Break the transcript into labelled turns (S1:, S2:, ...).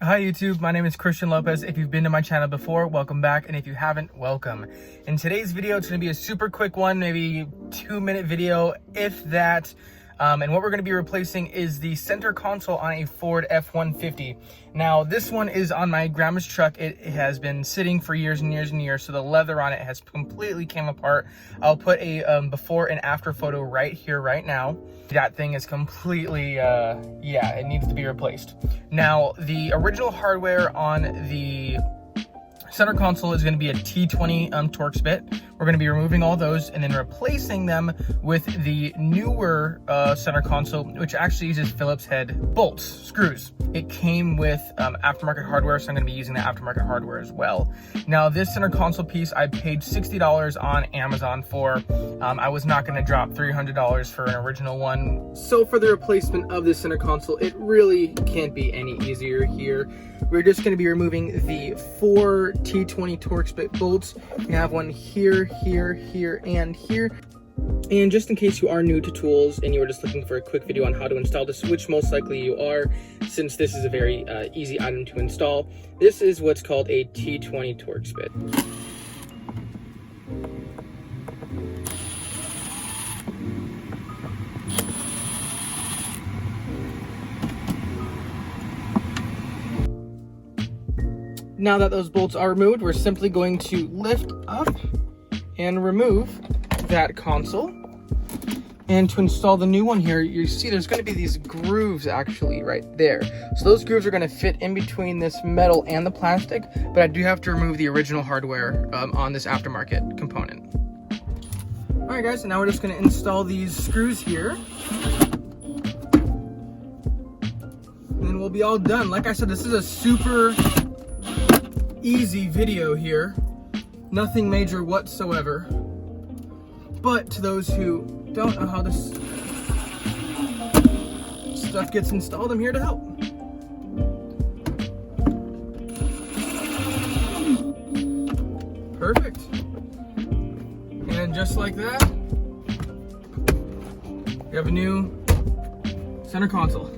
S1: Hi YouTube, my name is Christian Lopez. If you've been to my channel before, welcome back, and if you haven't, welcome. In today's video, it's going to be a super quick one, maybe 2-minute video, if that. And what we're going to be replacing is the center console on a Ford F150. Now, this one is on my grandma's truck. It has been sitting for years and years and years, so the leather on it has completely came apart. I'll put a before and after photo right here, right now. That thing is completely, yeah, it needs to be replaced. Now, the original hardware on the center console is going to be a T20 Torx bit. We're going to be removing all those and then replacing them with the newer center console, which actually uses Phillips head bolts, screws. It came with aftermarket hardware, so I'm going to be using the aftermarket hardware as well. Now, this center console piece I paid $60 on Amazon for. I was not going to drop $300 for an original one. So for the replacement of this center console, it really can't be any easier here. We're just going to be removing the 4 T20 Torx bit bolts. We have one here, here, here, and here. And just in case you are new to tools and you are just looking for a quick video on how to install this, which most likely you are, since this is a very easy item to install, this is what's called a T20 Torx bit. Now that those bolts are removed, we're simply going to lift up and remove that console. And to install the new one here, you see there's going to be these grooves actually right there. So those grooves are going to fit in between this metal and the plastic, but I do have to remove the original hardware on this aftermarket component. Alright guys, so now we're just going to install these screws here. And then we'll be all done. Like I said, this is a super easy video here, nothing major whatsoever, but to those who don't know how this stuff gets installed, I'm here to help. Perfect. And just like that, we have a new center console.